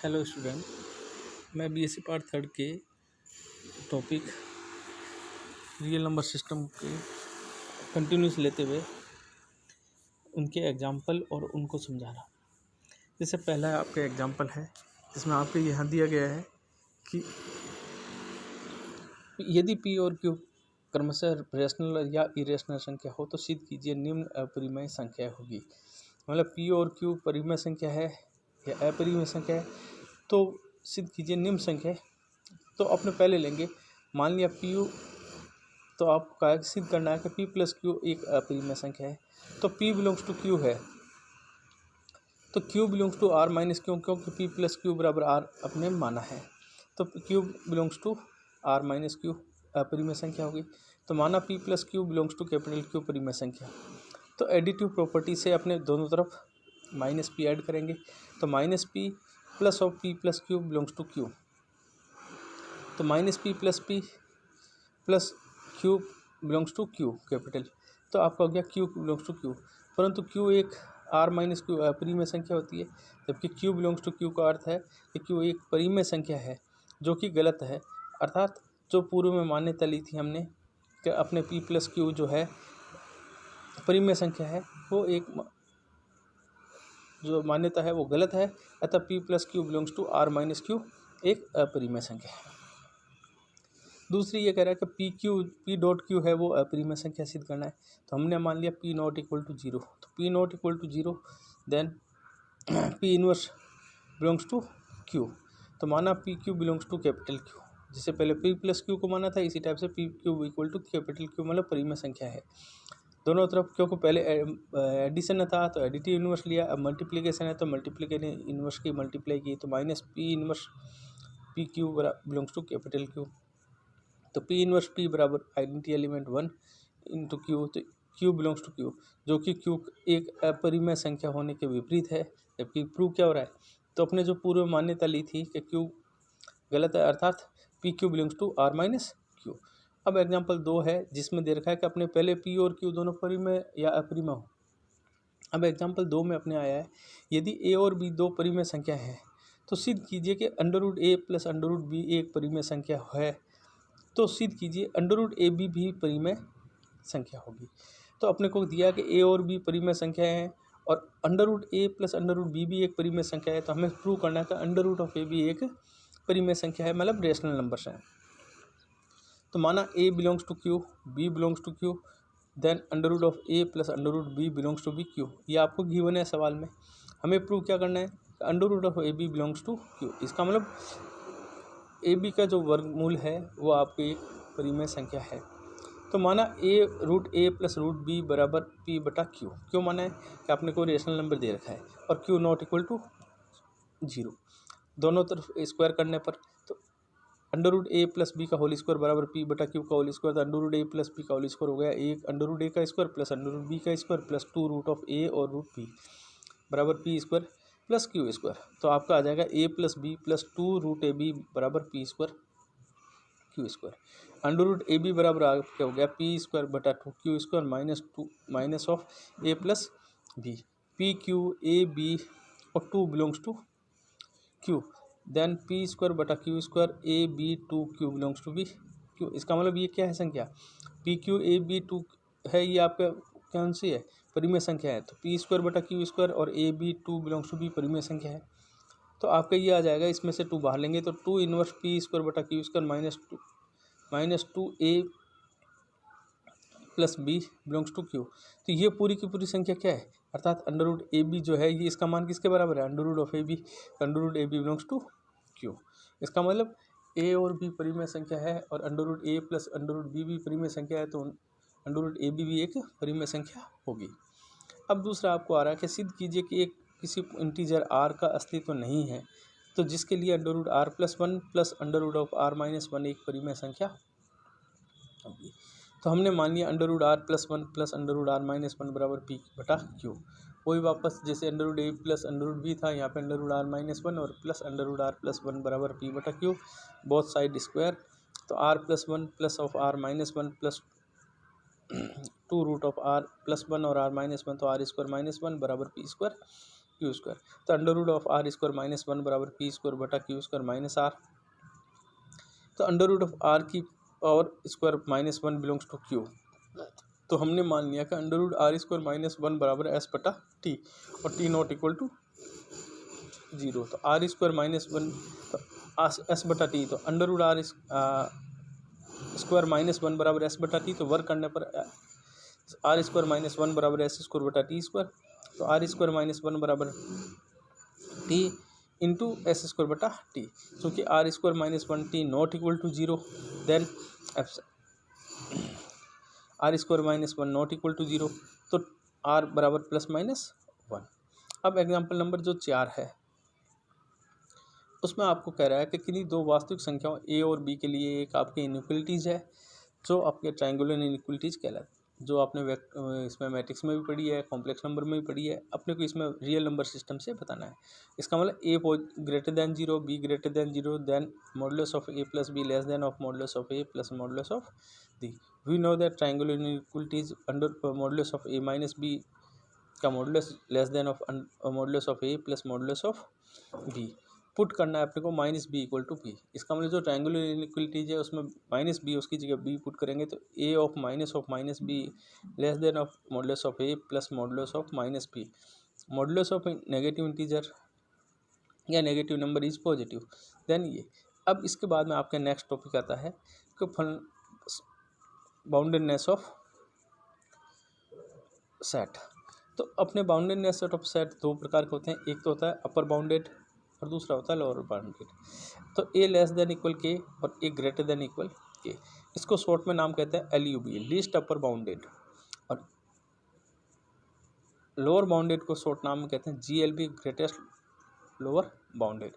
Hello student. मैं BSc part third के topic real number system के कंटिन्यूस लेते हुए उनके एग्जाम्पल और उनको समझा रहा हूँ। जैसे पहला आपका एग्जाम्पल है जिसमें आपको यहाँ दिया गया है कि यदि पी और क्यू क्रमशः रेशनल या इरेशनल संख्या हो तो सिद्ध कीजिए निम्न अपरिमेय संख्या होगी। मतलब पी और क्यू परिमेय संख्या है या अपरिमेय संख्या है तो सिद्ध कीजिए निम्न संख्या। तो अपने पहले लेंगे, मान लिया पी यू, तो आपको सिद्ध करना है कि पी प्लस क्यू एक अपरिमेय संख्या है। तो पी बिलोंग्स टू क्यू है तो Q belongs to R minus Q, क्योंकि पी प्लस क्यू बराबर आर अपने माना है। तो Q belongs to R minus Q अपरिमेय संख्या होगी। तो माना P plus Q belongs to capital Q परिमेय संख्या। तो एडिटिव प्रॉपर्टी से अपने दोनों तरफ माइनस पी ऐड करेंगे। तो minus P plus of P plus Q belongs to Q. तो minus P plus Q belongs to Q capital. तो आपका हो गया क्यू बिलोंग्स टू क्यू, परंतु क्यू एक आर माइनस क्यू अपरिमेय संख्या होती है, जबकि क्यू बिलोंग्स टू क्यू का अर्थ है कि क्यू एक परिमेय संख्या है, जो कि गलत है। अर्थात जो पूर्व में मान्यता ली थी हमने कि अपने पी प्लस क्यू जो है परिमेय संख्या है, वो एक जो मान्यता है वो गलत है। अतः P plus Q belongs to R minus Q एक अपरिमेय संख्या है। दूसरी ये कह रहा है कि पी डॉट क्यू है वो अपरिमेय संख्या सिद्ध करना है। तो हमने मान लिया P not equal to zero. तो P not equal to zero then P inverse belongs to Q. तो माना P Q belongs to capital Q, जिससे पहले पी प्लस क्यू को माना था, इसी टाइप से P Q equal to capital Q मतलब परिमेय संख्या है। दोनों तरफ क्योंकि पहले एडिशन था तो एडिटिव इनवर्स लिया, अब मल्टीप्लिकेशन है तो मल्टीप्लिकेशन इनवर्स की मल्टीप्लाई की। तो minus P inverse P Q belongs to capital Q. तो पी इनवर्स पी बराबर आइडेंटिटी एलिमेंट 1 इंटू क्यू। तो क्यू बिलोंग्स टू क्यू, जो कि क्यू एक अपरिमेय संख्या होने के विपरीत है। जबकि प्रूव क्या हो रहा है, तो अपने जो पूर्व मान्यता ली थी कि क्यू गलत है, अर्थात P Q belongs to R minus Q. अब एग्जाम्पल 2 है जिसमें दे रखा है कि अपने पहले पी और क्यू दोनों परिमेय या अपरिमेय हो। अब एग्जाम्पल 2 में अपने आया है, यदि ए और बी दो परिमेय संख्या है तो सिद्ध कीजिए कि under root A plus under root B एक परिमेय संख्या है। तो सिद्ध कीजिए अंडर रूट ए बी भी परिमेय संख्या होगी। तो अपने को दिया कि ए और बी परिमेय संख्या है और under root A plus under root B भी एक परिमेय संख्या है। तो हमें प्रूव करना है कि अंडर रूट ऑफ ए भी एक परिमेय संख्या है, मतलब रेशनल नंबर्स हैं। तो माना A belongs to Q, B belongs to Q, then under root of A plus under root B belongs to B Q. ये आपको गिवन है सवाल में। हमें प्रूव क्या करना है, under root of A B belongs to Q. इसका मतलब ए बी का जो वर्गमूल है वो आपकी एक परिमेय संख्या है। तो माना ए root A plus root B बराबर पी बटा क्यू। क्यों माना है कि आपने कोई रेशनल नंबर दे रखा है और Q not equal to zero. दोनों तरफ स्क्वायर करने पर तो under root A plus B का होल स्क्वायर बराबर पी बटा क्यू का होल स्क्वायर। तो under root A plus B का होल स्क्वायर हो गया एक अंडर रूट ए का square plus under root B का square plus two root of A और रूट बी बराबर P square plus Q square. तो आपका आ जाएगा A plus B plus two root A B बराबर P square Q square. Under root A B बराबर क्या हो गया पी स्क्वायर बटा two Q square minus of A plus B. P Q A B और two belongs to Q, then P square बटा Q square A B two Q belongs to B Q. इसका मतलब ये क्या है संख्या, P Q A B two है, ये आपका कौन सी है, परिमेय संख्या है। तो पी स्क्वायर बटा क्यू स्क्वायर और A B two belongs to B परिमेय संख्या है। तो आपका ये आ जाएगा, इसमें से टू बाहर लेंगे तो टू इनवर्स पी स्क्वायर बटा Q square minus two A plus B belongs to Q. तो ये पूरी की पूरी संख्या क्या है, अर्थात अंडर रूट ए बी जो है ये इसका मान किसके बराबर है, under root of A B. Under root A B belongs to Q. इसका मतलब ए और बी परिमेय संख्या है और under root A plus under root B भी परिमेय संख्या है, तो अंडर रूट ए बी भी एक परिमेय संख्या होगी। अब दूसरा आपको आ रहा है कि सिद्ध कीजिए कि एक किसी इंटीजर आर का अस्तित्व नहीं है, तो जिसके लिए under root R plus one plus under root of R minus one एक परिमेय संख्या होगी। तो हमने मान लिया under root R plus one plus under root R minus one बराबर पी बटा क्यू। वही वापस जैसे under root A plus under root B था, यहाँ पे under root R minus one और plus under root R plus one बराबर पी बटा क्यू, बोथ साइड स्क्वायर। तो R plus one plus of R minus one plus two root of R plus one और R minus one, तो R square minus one बराबर P square Q square. तो under root of R square minus one बराबर P square बटा Q square minus R. तो under root of R की power square minus one belongs to Q. तो हमने मान लिया कि under root R square minus one बराबर एस बटा टी और T not equal to zero. तो आर स्क्वायर माइनस वन तो एस बटा टी, तो under root R square minus one बराबर एस बटा टी। तो वर्क करने पर आर स्क्वायर माइनस वन बराबर एस स्क्वायर बटा टी स्क्वायर। तो आर स्क्वायर माइनस वन बराबर टी इंटू एस स्क्वायर बटा टी। क्योंकि R square minus one T not equal to zero, then R square minus one not equal to zero, तो R बराबर plus minus one. अब example number जो 4 है उसमें आपको कह रहा है कि किन्हीं दो वास्तविक संख्याओं ए और बी के लिए एक आपकी इनइक्वलिटीज़ है जो आपके ट्रायंगुलर इनइक्वलिटीज़ कहलाती है, जो आपने इसमें मैट्रिक्स में भी पढ़ी है, कॉम्प्लेक्स नंबर में भी पढ़ी है, अपने को इसमें रियल नंबर सिस्टम से बताना है। इसका मतलब A greater than zero, B greater than zero, then modulus of A plus B less than of modulus of A plus modulus of D. We know that triangular inequalities under modulus of A minus B का modulus less than of modulus of A plus modulus of B. Put करना है अपने को minus B equal to B. इसका मतलब जो triangular inequalities है उसमें माइनस बी उसकी जगह बी पुट करेंगे तो A of minus B less than of modulus of A plus modulus of minus B. Modulus of negative integer या negative number is positive, then ये। अब इसके बाद में आपका नेक्स्ट टॉपिक आता है कि बाउंडेडनेस ऑफ सेट। तो अपने बाउंडेडनेस सेट ऑफ सेट दो प्रकार के होते हैं, एक तो होता है अपर बाउंडेड और दूसरा होता है लोअर बाउंडेड। तो ए लेस देन इक्वल के और ए ग्रेटर देन इक्वल के, इसको शॉर्ट में नाम कहते हैं LUB, लीस्ट अपर बाउंडेड, और लोअर बाउंडेड को शॉर्ट नाम में कहते हैं GLB, ग्रेटेस्ट लोअर बाउंडेड।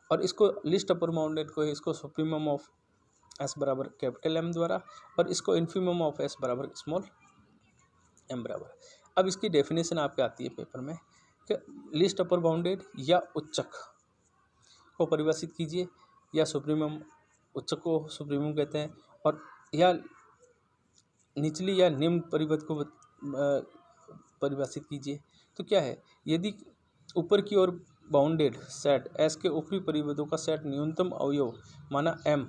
और इसको लिस्ट अपर बाउंडेड को इसको सुप्रीमम ऑफ एस बराबर कैपिटल M द्वारा और इसको इन्फीमम ऑफ एस बराबर स्मॉल m बराबर। अब इसकी डेफिनेशन आपके आती है पेपर में कि लिस्ट अपर बाउंडेड या उच्चक को परिभाषित कीजिए, या सुप्रीमम, उच्चक को सुप्रीमम कहते हैं, और या निचली या निम्न परिबद्ध को परिभाषित कीजिए। तो क्या है, यदि ऊपर की ओर बाउंडेड सेट एस के ऊपरी परिबद्धों का सेट न्यूनतम अवयव माना m,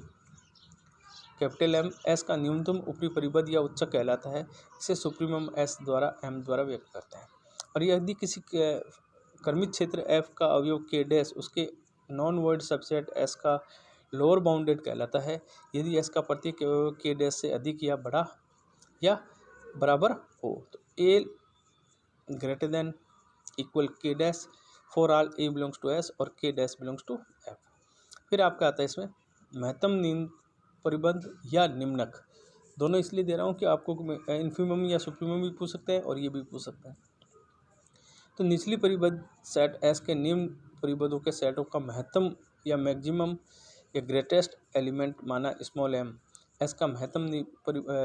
कैपिटल M एस का न्यूनतम ऊपरी परिबद्ध या उच्चक कहलाता है, इसे सुप्रीमम एस द्वारा m द्वारा व्यक्त करते हैं। और यदि किसी क्रमित क्षेत्र f का अवयव k डैश उसके नॉन वॉइड सबसेट s का लोअर बाउंडेड कहलाता है, यदि s का प्रत्येक अवयव k डैश से अधिक या बड़ा या बराबर हो। तो a greater than equal k dash for all a belongs to s और k dash belongs to f। फिर आपका आता है इसमें महत्तम निम्न परिबद्ध या निम्नक, दोनों इसलिए दे रहा हूँ कि आपको इन्फीमम या सुप्रीमम भी पूछ सकते हैं और ये भी पूछ सकते हैं। तो निचली परिबद्ध सेट एस के निम्न परिबद्धों के सेटों का महत्तम या मैक्सिमम या ग्रेटेस्ट एलिमेंट माना स्मॉल m एस का महत्तम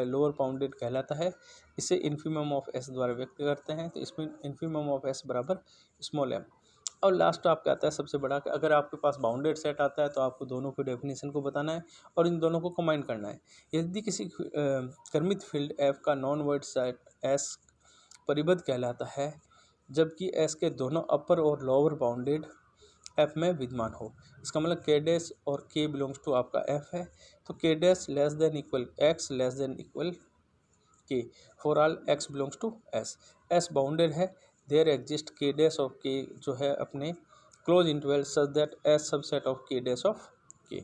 लोअर बाउंडेड कहलाता है, इसे इन्फीमम ऑफ एस द्वारा व्यक्त करते हैं। तो इसमें इन्फीमम ऑफ एस बराबर स्मॉल m। और लास्ट आपका आता है सबसे बड़ा, कि अगर आपके पास बाउंडेड सेट आता है तो आपको दोनों के डेफिनेशन को बताना है और इन दोनों को कंबाइन करना है। यदि किसी क्रमित फील्ड f का नॉन वॉइड सेट s परिबद्ध कहलाता है जबकि s के दोनों अपर और लोअर बाउंडेड f में विद्यमान हो। इसका मतलब k डैश और k बिलोंग्स टू आपका f है, तो k dash less than equal x less than equal k for all x belongs to s। s bounded है, there exist k dash of k जो है अपने close interval such that s subset of k dash of k।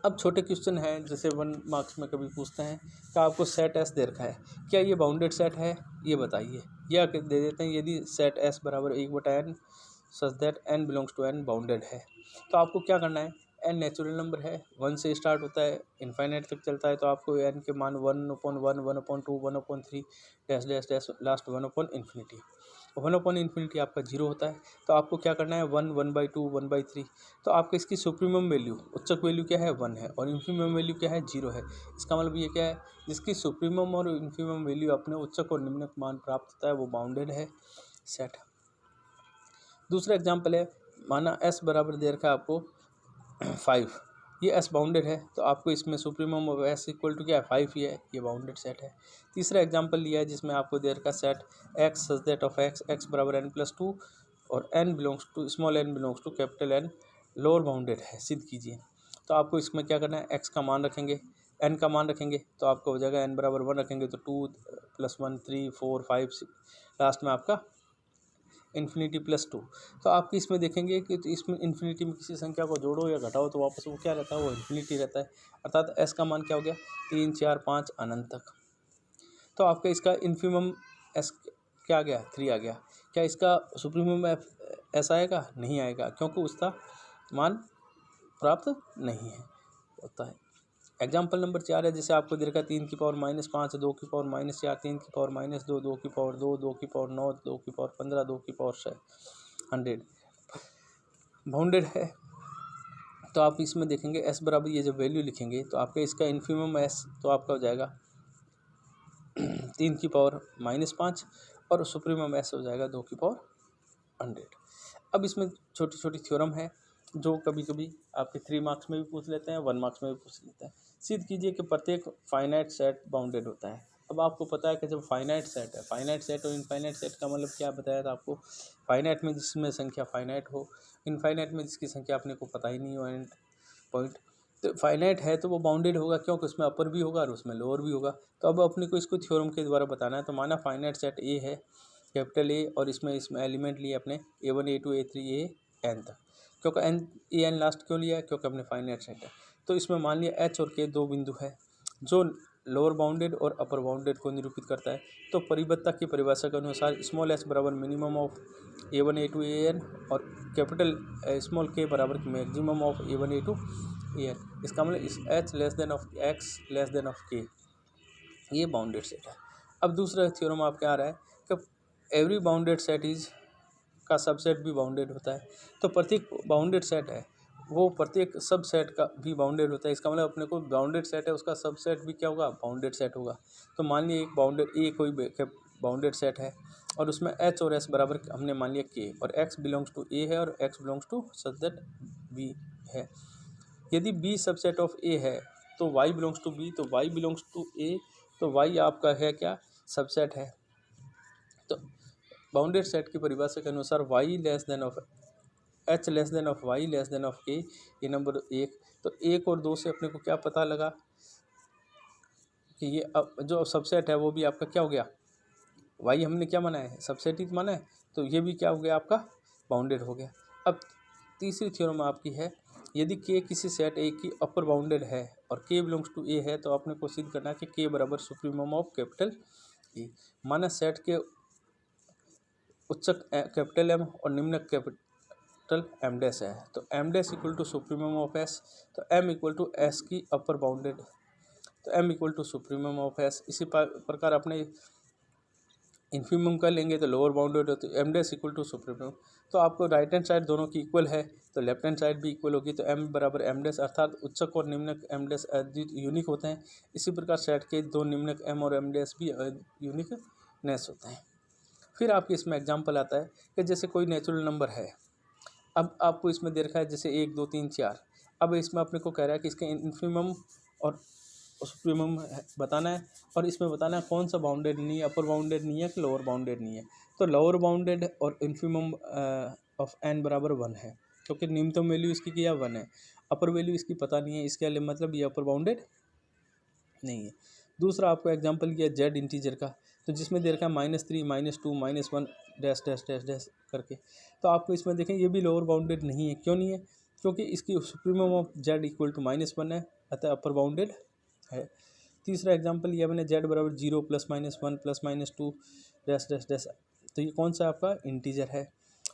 अब छोटे question हैं जैसे 1 marks में कभी पूछते हैं कि आपको सेट s दे रखा है, क्या ये बाउंडेड सेट है ये बताइए, या दे देते हैं यदि सेट s बराबर 1/n such that n belongs to n bounded है। तो आपको क्या करना है, n नेचुरल नंबर है, 1 से स्टार्ट होता है इनफाइनाइट तक चलता है, तो आपको n के मान 1/1 1/2 1/3 डैश डैश डैश लास्ट 1/∞। 1/∞ आपका 0 होता है, तो आपको क्या करना है 1 1/2 1/3। तो आपको इसकी सुप्रीमम वैल्यू, उच्चक वैल्यू क्या है 1 है और इन्फीमम वैल्यू क्या है 0 है। इसका मतलब ये क्या है, जिसकी सुप्रीमम और इन्फीमम वैल्यू अपने उच्चक और निम्नक मान प्राप्त होता है वो बाउंडेड है सेट। दूसरा एग्जाम्पल है, माना s बराबर दे रखा है आपको 5, ये s बाउंडेड है, तो आपको इसमें supremum of s equal to क्या है 5 ही है, ये बाउंडेड सेट है। तीसरा एग्जांपल लिया है जिसमें आपको दे रखा set x such that of x बराबर n+2 और n belongs to small n belongs to capital N lower bounded है, सिद्ध कीजिए। तो आपको इसमें क्या करना है, x का मान रखेंगे, n का मान रखेंगे, तो आपको हो जाएगा n बराबर 1 रखेंगे तो 2 + 1 3 4 5 6, लास्ट में आपका इन्फिनिटी +2। तो आपकी इसमें देखेंगे कि तो इसमें इन्फिनिटी में किसी संख्या को जोड़ो या घटाओ तो वापस वो क्या रहता है, वो इन्फिनिटी रहता है। अर्थात s का मान क्या हो गया, 3 4 5 अनंत तक। तो आपका इसका इन्फिमम s क्या आ गया, 3 आ गया। क्या इसका सुप्रीमम s आएगा, नहीं आएगा, क्योंकि उसका मान प्राप्त नहीं है होता है। एग्जाम्पल नंबर 4 है, जैसे आपको दे रखा है 3 की पावर -5 2 की पावर -4 3 की पावर -2 2 की पावर 2 2 की पावर 9 2 की पावर 15 2 की पावर 100 बाउंडेड है। तो आप इसमें देखेंगे s बराबर ये जब वैल्यू लिखेंगे तो आपका इसका इन्फिमम s तो आपका हो जाएगा 3 की पावर -5 और सुप्रीमम s हो जाएगा 2 की पावर 100। अब इसमें छोटी छोटी थ्योरम है जो कभी कभी आपके 3 मार्क्स में भी पूछ लेते हैं, 1 मार्क्स में भी पूछ लेते हैं। सिद्ध कीजिए कि प्रत्येक फाइनाइट सेट बाउंडेड होता है। अब आपको पता है कि जब फाइनाइट सेट है, फाइनाइट सेट और इनफाइनाइट सेट का मतलब क्या बताया था आपको, फाइनाइट में जिसमें संख्या फाइनाइट हो, इनफाइनाइट में जिसकी संख्या अपने को पता ही नहीं हो एंड पॉइंट। तो फाइनाइट है तो वो बाउंडेड होगा, क्योंकि उसमें अपर भी होगा और उसमें लोअर भी होगा। तो अब अपने को इसको थ्योरम के द्वारा बताना है। तो माना फाइनाइट सेट ए है, कैपिटल ए, और इसमें एलिमेंट लिए अपने A1 A2 A3 A n तक। क्योंकि an लास्ट क्यों लिया है, क्योंकि अपने फाइनाइट सेट है। तो इसमें मान लिया h और k दो बिंदु है जो लोअर बाउंडेड और अपर बाउंडेड को निरूपित करता है। तो परिबद्धता की परिभाषा के अनुसार स्मॉल h बराबर minimum of A1 A2 An और कैपिटल स्मॉल k बराबर maximum of A1 A2 An। इसका मतलब इस h less than of x less than of k, ये बाउंडेड सेट है। अब दूसरा थ्योरम आपके आ रहा है कि एवरी बाउंडेड सेट इज का सबसेट भी बाउंडेड होता है। तो प्रत्येक बाउंडेड सेट है वो प्रत्येक सब सेट का भी बाउंडेड होता है। इसका मतलब अपने को बाउंडेड सेट है उसका सबसेट भी क्या होगा, बाउंडेड सेट होगा। तो मान लिया एक बाउंडेड ए कोई बाउंडेड सेट है और उसमें एच और एस बराबर हमने मान लिया के, और एक्स बिलोंग्स टू ए है और x belongs to subset B है। यदि बी सबसेट ऑफ ए है तो वाई बिलोंग्स टू बी, तो वाई बिलोंग्स टू ए, तो वाई आपका है क्या, सबसेट है। तो बाउंडेड सेट की परिभाषा के अनुसार y less than of h less than of y less than of k, ये नंबर 1। तो 1 और 2 से अपने को क्या पता लगा कि ये अब जो सबसेट है वो भी आपका क्या हो गया, वाई हमने क्या माना है, सबसेट ही माना है, तो ये भी क्या हो गया आपका, बाउंडेड हो गया। अब तीसरी थ्योरम आपकी है, यदि के किसी सेट ए की अपर बाउंडेड है और के बिलोंग्स टू ए है तो आपने को सिद्ध करना है कि के बराबर सुप्रीमम ऑफ कैपिटल ए। माना सेट के उच्चक कैपिटल एम और निम्नक कैपिटल एम डैश है, तो M dash equal to supremum of S, तो एम इक्वल टू एस की अपर बाउंडेड, तो M equal to supremum of S. इसी प्रकार अपने इन्फीमम कर लेंगे तो लोअर बाउंडेड होती है, M dash equal to supremum. तो आपको राइट हैंड साइड दोनों की इक्वल है तो लेफ्ट हैंड साइड भी इक्वल होगी, तो एम बराबर एम डैश, अर्थात उच्चक और निम्नक एम डैश यूनिक होते हैं। इसी प्रकार सेट के दो निम्नक एम और एम डैश भी यूनिकनेस होते हैं। फिर आपके इसमें एग्जाम्पल आता है कि जैसे कोई नेचुरल नंबर है, अब आपको इसमें दे रखा है जैसे 1 2 3 4। अब इसमें अपने को कह रहा है कि इसके इन्फीमम और सुप्रीमम बताना है, और इसमें बताना है कौन सा बाउंडेड नहीं है, अपर बाउंडेड नहीं है कि लोअर बाउंडेड नहीं है। तो लोअर बाउंडेड और इन्फीमम ऑफ n बराबर 1 है, क्योंकि न्यूनतम वैल्यू इसकी क्या 1 है, अपर वैल्यू इसकी पता नहीं है, इसके लिए मतलब ये अपर बाउंडेड नहीं है। दूसरा आपको एग्जांपल किया जेड इंटीजर का, तो जिसमें दे रखा है -3 -2 -1 डैश डैश डैश डैश करके। तो आपको इसमें देखें ये भी लोअर बाउंडेड नहीं है। क्यों नहीं है, क्योंकि इसकी supremum of Z equal to -1 है, अतः अपर बाउंडेड है। तीसरा एग्जांपल ये मैंने जेड बराबर 0 +-1 +-2 डैश डैश डैश, तो ये कौन सा आपका इंटीजर है।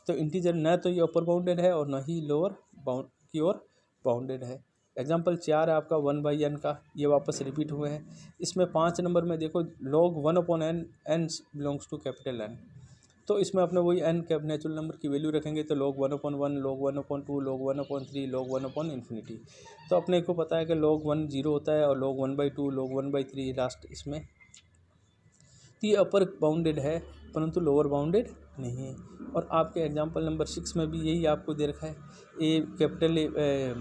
तो इंटीजर न तो ये अपर बाउंडेड है और न ही लोअर बाउंड की ओर बाउंडेड है। एग्जाम्पल 4 है आपका 1/n का, ये वापस रिपीट हुए हैं। इसमें 5 नंबर में देखो log 1/n, n belongs to capital N। तो इसमें अपने वही n के नेचुरल नंबर की वैल्यू रखेंगे, तो log 1/1 log 1/2 log 1/3 log 1/∞। तो अपने को पता है कि log 1 0 होता है और log 1/2 log 1/3 लास्ट इसमें। तो ये अपर बाउंडेड है परंतु लोअर बाउंडेड नहीं है। और आपके एग्जांपल नंबर 6 में भी यही आपको दे रखा है, ए कैपिटल ए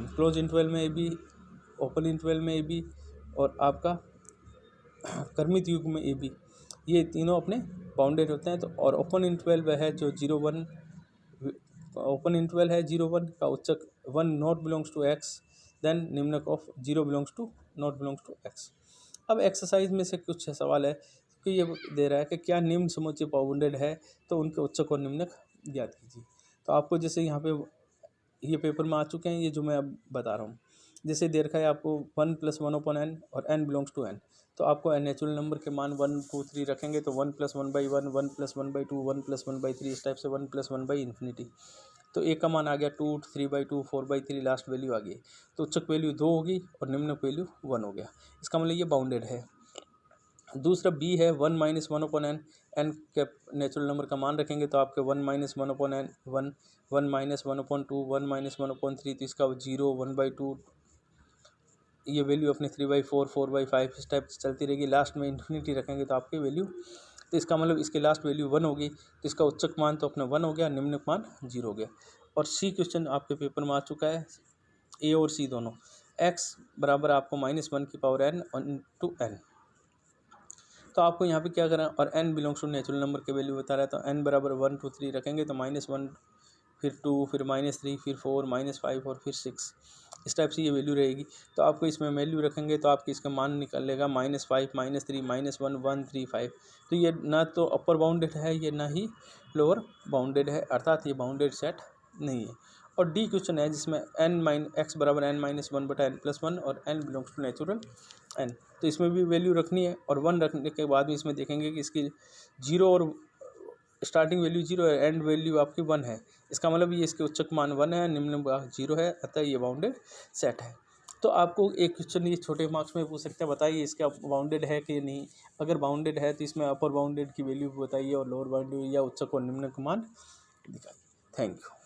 क्लोज इंटरवल में ए बी, ओपन इंटरवल में ए बी, और आपका कर्मित युग में ए बी, ये तीनों अपने बाउंडेड होते हैं। तो और ओपन इंटरवल वह है जो 0 1 ओपन इंटरवल है 0 1 का उच्चक 1 not belongs to X, then निम्नक of 0 belongs to not belongs to X. अब एक्सरसाइज में से कुछ सवाल है कि ये दे रहा है कि क्या निम्न समुच्चय बाउंडेड है, तो उनके उच्चक और निम्नक ज्ञात कीजिए। तो आपको जैसे यहाँ पे ये पेपर में आ चुके हैं, ये जो मैं अब बता रहा हूँ, जैसे दे रखा है आपको 1 + 1/n और n बिलोंग्स टू n, तो आपको नेचुरल नंबर के मान 1 2 3 रखेंगे, तो 1 + 1/1, 1 + 1/2, 1 + 1/3, इस टाइप से 1 + 1/∞। तो एक का मान आ गया 2, 3/2, 4/3, लास्ट वैल्यू आ गई, तो उच्चक वैल्यू 2 होगी और निम्नक वैल्यू 1 हो गया। इसका मतलब ये बाउंडेड है। दूसरा बी है 1 - 1/n, n के नेचुरल नंबर का मान रखेंगे, तो आपके 1 - 1/n 1, 1 - 1/2, 1 - 1/3, तो इसका 0, 1/2, ये वैल्यू अपने 3/4, 4/5 इस टाइप से चलती रहेगी, लास्ट में इन्फिनिटी रखेंगे तो आपकी वैल्यू, तो इसका मतलब इसके लास्ट वैल्यू 1 होगी, तो इसका उच्चक मान तो अपना 1 हो गया, निम्नक मान 0 हो गया। और सी क्वेश्चन आपके पेपर में आ चुका है, ए और सी दोनों। x बराबर आपको -1n × n, तो आपको यहाँ पे क्या करना है, और n belongs to natural number के वैल्यू बता रहा है, तो n बराबर 1 2 3 रखेंगे, तो -1, फिर 2, फिर -3, फिर 4, -5 और फिर 6, इस टाइप से ये वैल्यू रहेगी। तो आपको इसमें वैल्यू रखेंगे तो आपके इसका मान निकलेगा -5, -3, -1, 1 3 5। तो ये ना तो अपर बाउंडेड है, ये ना ही लोअर बाउंडेड है, अर्थात ये बाउंडेड सेट नहीं है। और डी क्वेश्चन है जिसमें x बराबर n - 1/n + 1 और n belongs to natural n, तो इसमें भी वैल्यू रखनी है, और 1 रखने के बाद में इसमें देखेंगे कि इसकी 0 और स्टार्टिंग वैल्यू 0 है, एंड वैल्यू आपकी 1 है, इसका मतलब ये इसके उच्चक मान 1 है, निम्न 0 है, अतः ये बाउंडेड सेट है। तो आपको एक क्वेश्चन ये छोटे मार्क्स में पूछ सकते हैं, बताइए इसका बाउंडेड है कि नहीं। अगर बाउंडेड है तो इसमें अपर बाउंडेड की वैल्यू बताइए और लोअर बाउंडेड या उच्चक और निम्न का मान दिखाइए। Thank you.